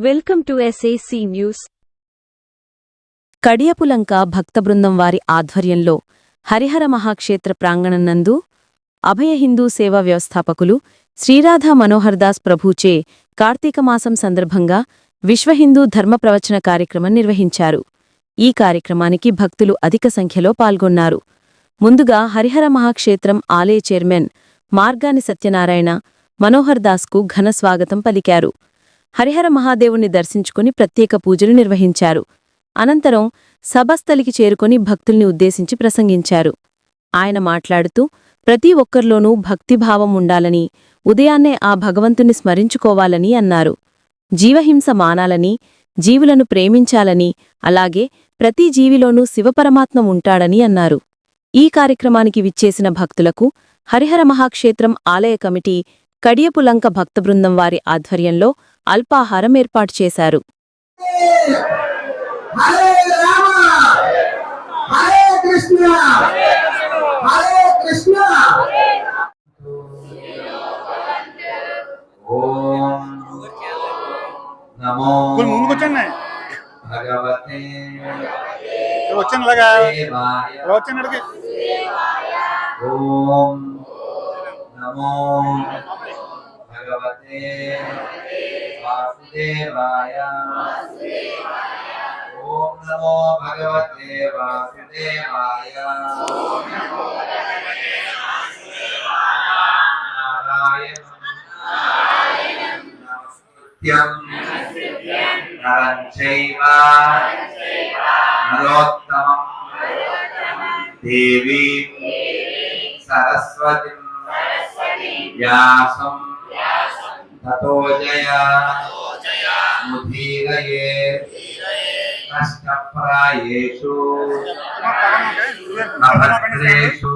Welcome to SAC news. కడియపులంక భక్తబృందం వారి ఆధ్వర్యంలో హరిహర మహాక్షేత్ర ప్రాంగణం నందు అభయ హిందూ సేవా వ్యవస్థాపకులు శ్రీరాధా మనోహర్దాస్ ప్రభుచే కార్తీకమాసం సందర్భంగా విశ్వ హిందూ ధర్మ ప్రవచన కార్యక్రమం నిర్వహించారు. ఈ కార్యక్రమానికి భక్తులు అధిక సంఖ్యలో పాల్గొన్నారు. ముందుగా హరిహర మహాక్షేత్రం ఆలయ చైర్మన్ మార్గాని సత్యనారాయణ మనోహర్దాస్కు ఘన స్వాగతం పలికారు. హరిహర మహాదేవుని దర్శించుకుని ప్రత్యేక పూజలు నిర్వహించారు. అనంతరం సభస్థలికి చేరుకుని భక్తుల్ని ఉద్దేశించి ప్రసంగించారు. ఆయన మాట్లాడుతూ ప్రతి ఒక్కర్లోనూ భక్తిభావం ఉండాలని, ఉదయాన్నే ఆ భగవంతుని స్మరించుకోవాలని అన్నారు. జీవహింస మానాలని, జీవులను ప్రేమించాలని, అలాగే ప్రతి జీవిలోనూ శివపరమాత్మ ఉంటాడని అన్నారు. ఈ కార్యక్రమానికి విచ్చేసిన భక్తులకు హరిహర మహాక్షేత్రం ఆలయ కమిటీ కడియపులంక భక్తబృందం వారి ఆధ్వర్యంలో అల్పాహారం ఏర్పాటు చేశారు. హరే రామ హరే కృష్ణ హరే కృష్ణ. ఓం నమో భగవతే ఓం నమో భగవతే వాసుదేవాయ. ఓం నమో భగవతే వాసుదేవాయ. నారాయణం నమస్కృత్యం నరం చైవ నరోత్తమం దేవీం సరస్వతిం వ్యాసం తతో జయముదీరయే నష్టప్రాయేషు అభద్రేషు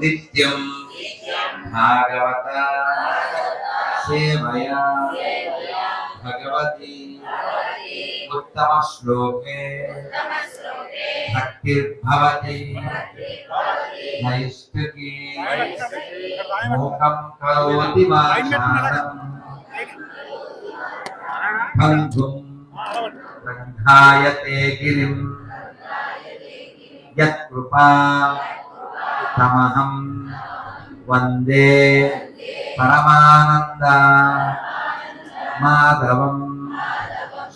నిత్యం భాగవత సేవయా భగవతి ఉత్తమ శ్లోకే భక్తిర్భవతి నైష్ఠికీ మోహం కరోతి వాచారం బంధుం రంగాయతే గిరిం యత్కృపా తమహం వందే పరమానంద మాధవం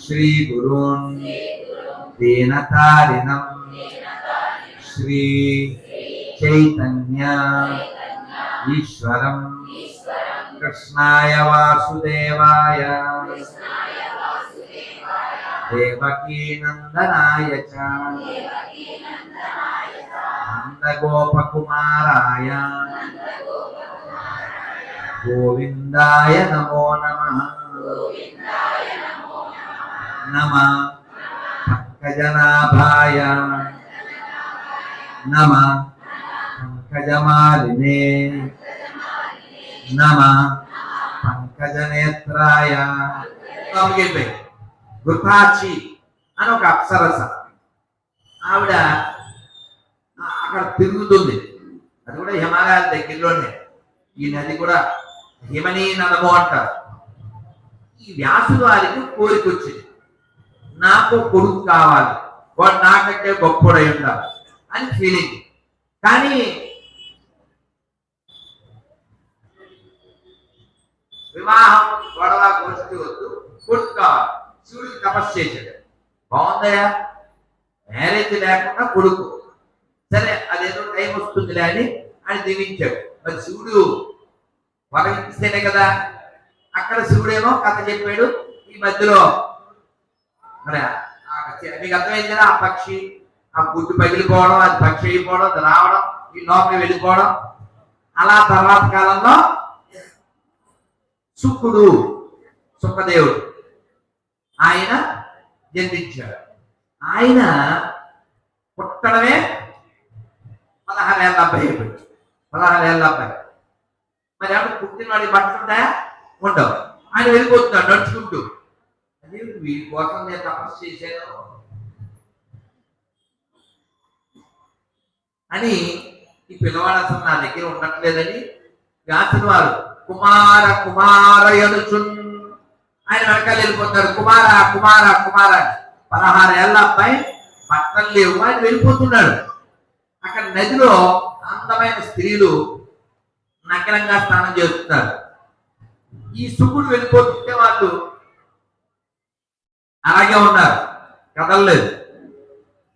శ్రీగురున్ దీనతారిణం శ్రీ చైతన్య ఈశ్వరం కృష్ణాయ వాసుదేవాయ దేవకీ నందనాయ చ నందగోపకుమారాయ గోవిందాయ నమో నమః. నమః పంకజనాభాయ నమః పంకజమాలినే నమః పంకజనేత్రాయ. గుర్తాచి అని ఒక అప్సరస ఆవిడ అక్కడ తిరుగుతుంది. అది కూడా హిమాలయాల దగ్గరలోనే. ఈ నది కూడా హిమనీ నదము అంటారు. ఈ వ్యాసుడు వారికి కోరిక వచ్చింది, నాకు కొడుకు కావాలి, వాడు నాకంటే గొప్పడై ఉండాలి అని ఫీలింగ్. కానీ వివాహం గొడవ గోష్ఠి వద్దు, కొడుకు కావాలి. శివుడికి తపస్సు చేశాడు. బాగుందయా, మ్యారేజ్ లేకుండా కొడుకు, సరే అదేదో టైం వస్తుందిలే అని ఆయన దీవించాడు. మరి శివుడు వరమిస్తేనే కదా. అక్కడ శివుడేమో కథ చెప్పాడు. ఈ మధ్యలో మరి మీకు అర్థమైంది కదా, ఆ పక్షి ఆ గుడ్డు పగిలిపోవడం, అది పక్షి అయిపోవడం, అది రావడం, ఈ లోపలికి వెళ్ళిపోవడం. అలా తర్వాత కాలంలో శుకుడు సుఖదేవుడు ఆయన జన్మించాడు. ఆయన పుట్టడమే 16 ఏళ్ళ అబ్బాయి అయిపోయింది. 16 ఏళ్ళ అబ్బాయి. మరి అప్పుడు పుట్టిన వాడి బట్టలు ఉంటాయా? ఉండవు. ఆయన వెళ్ళిపోతున్నాడు నడుచుకుంటూ. అదే వీడి కోసం నేను తపస్సు చేశాను అని ఈ పిల్లవాడు అసలు నా దగ్గర ఉండట్లేదని వ్యాసుని వారు కుమార కుమారయనుచున్ ఆయన వెనకాల వెళ్ళిపోతాడు, కుమార కుమార కుమార. 16 ఏళ్ళ అబ్బాయి, బట్టలు లేవు, ఆయన వెళ్ళిపోతున్నాడు. అక్కడ నదిలో అందమైన స్త్రీలు నగ్నంగా స్నానం చేస్తున్నారు. ఈ శుకుడు వెళ్ళిపోతుంటే వాళ్ళు అలాగే ఉన్నారు, కదలలేదు.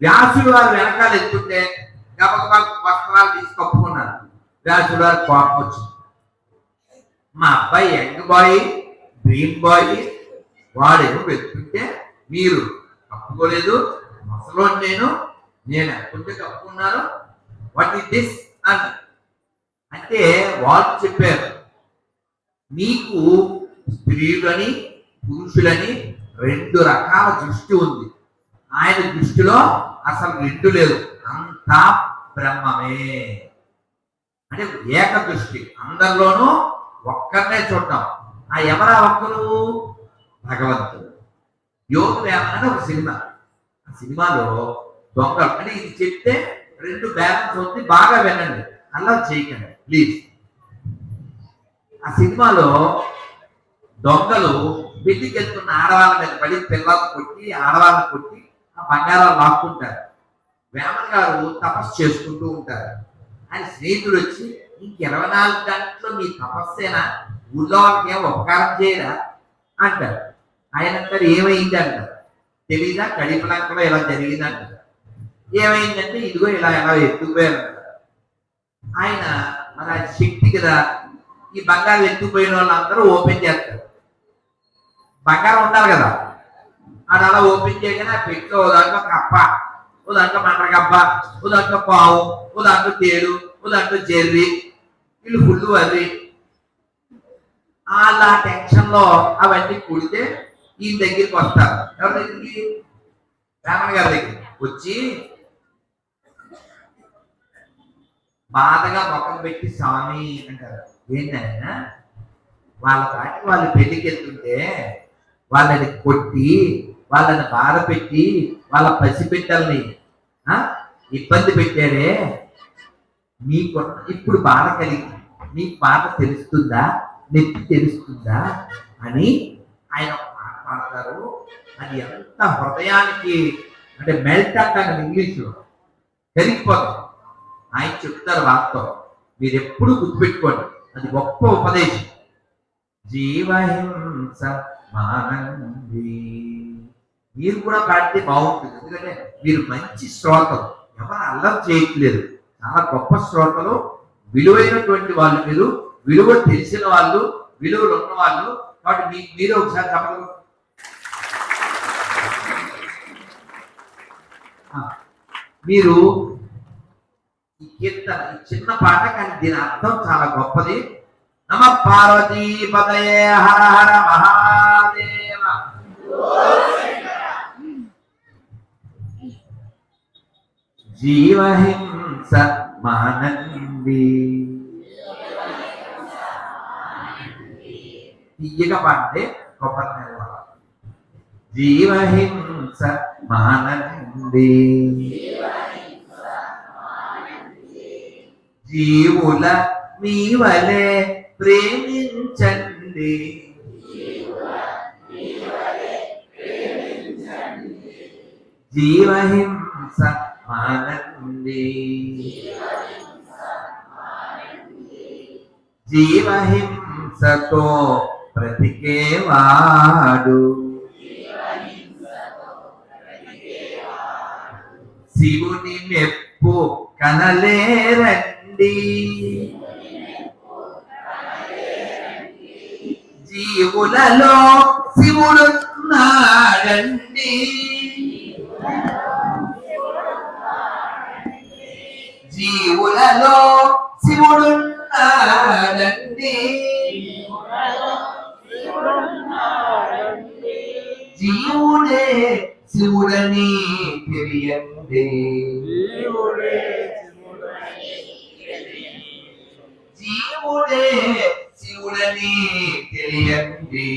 వ్యాసుడు వారు వెనకాల ఎత్తుంటే గబగబా వస్త్రాలు తీసి కప్పుకున్నారు. వ్యాసుడు వారు కోపం వచ్చింది. మా అబ్బాయి యంగ్ బాయ్, డ్రీమ్ బాయ్, వాడేమో వెళ్తుంటే మీరు కప్పుకోలేదు, ముసలో నేను ఎంతుంటే కప్పుకున్నాను, వాట్ ఇస్ దిస్ అని అంటే వాళ్ళు చెప్పారు, నీకు స్త్రీలని పురుషులని 2 రకాల దృష్టి ఉంది. ఆయన దృష్టిలో అసలు 2 లేదు, అంతా బ్రహ్మమే. అంటే ఏక దృష్టి, అందరిలోనూ ఒక్కరినే చూడటం. ఆ ఎవరా ఒక్కరు? భగవంతుడు. యోగవేమన అని ఒక సినిమా. ఆ సినిమాలో దొంగలు, అంటే ఇది చెప్తే 2 బ్యాలెన్స్ అవుతుంది, బాగా వినండి, అలా చేయకండి ప్లీజ్. ఆ సినిమాలో దొంగలు బిల్లికి వెళ్తున్న ఆడవాళ్ళ మీద పడి పిల్లలు కొట్టి, ఆడవాళ్ళని కొట్టి ఆ బంగారాలు లాక్కుంటారు. వేమన గారు తపస్సు చేసుకుంటూ ఉంటారు. ఆయన స్నేహితుడు వచ్చి, ఇంక 24 గంటలు మీ తపస్సేనా, ఊళ్ళో వాళ్ళకి ఏం ఉపకారం చేయరా అంటారు. ఆయన అంటారు, ఏమైంది అంటారు. తెలీదా, కడిపలంకలో ఇలా జరిగింది అంటారు. ఏమైందంటే ఇదిగో ఇలా ఎలా ఎత్తుకుపోయారు. ఆయన మన శక్తి కదా, ఈ బంగారం ఎత్తుకుపోయిన వాళ్ళందరూ ఓపెన్ చేస్తారు. బంగారం ఉండాలి కదా, అది అలా ఓపెన్ చేయగానే ఆ పెట్టిలో ఓ దాంట్లో కప్ప, ఓ దాంట్లో మంటగబ్బ, ఓ దాంట్లో పావు, ఓ దాంట్లో తేడు, ఓ దాంట్లో జెర్రీ, వీళ్ళు ఫుల్ వర్రి. అలా టెన్షన్ లో అవన్నీ కుడితే ఈయన దగ్గరికి వస్తారు. ఎవరి దగ్గరికి? వేమన గారి దగ్గరికి వచ్చి బాధగా ముఖం పెట్టి స్వామి అంటారు. ఏంటైనా వాళ్ళ పాటికి వాళ్ళు పెళ్లికి వెళ్తుంటే వాళ్ళని కొట్టి, వాళ్ళని బాధ పెట్టి, వాళ్ళ పసిబిడ్డల్ని ఇబ్బంది పెట్టారే, మీకు ఇప్పుడు బాధ కలిగి నీకు బాధ తెలుస్తుందా, నెత్తి తెలుస్తుందా అని ఆయన మాట్లాడతారు. అది ఎంత హృదయానికి అంటే మెల్ట్ అంటారు ఇంగ్లీష్లో, కరిగిపోతాం. ఆయన చెప్తారు వాస్తవం, మీరు ఎప్పుడు గుర్తుపెట్టుకోండి, అది గొప్ప ఉపదేశం. జీవహింస మానంది. మీరు కూడా పాడితే బాగుంటుంది, ఎందుకంటే మీరు మంచి శ్రోతలు, ఎవరు అల్లరి చేయట్లేదు, చాలా గొప్ప శ్రోతలు, విలువైనటువంటి వాళ్ళు, మీరు విలువ తెలిసిన వాళ్ళు, విలువలు ఉన్న వాళ్ళు. కాబట్టి మీరు ఒకసారి చెప్పగలరు. మీరు ఈ కీర్తన, ఈ చిన్న పాట, కానీ దీని అర్థం చాలా గొప్పది. నమ పార్వతీ పదయే హర హర మహాదేవ. జీవహింస మానంది. తీయగా పాడితే గొప్ప. జీవహింస మానంది. జీవుల మీ వలె ప్రేమించండి. జీవహింస మానండి. జీవహింసతో బ్రతికేవాడు శివుని మెప్పు కనలేరండి. జీవులలో శివుడున్నాడండి. జీవులలో శివుడున్నాడండి. జీవుడే శివుడని తెలియండి. జీవుడే శివుడని తెలియండి.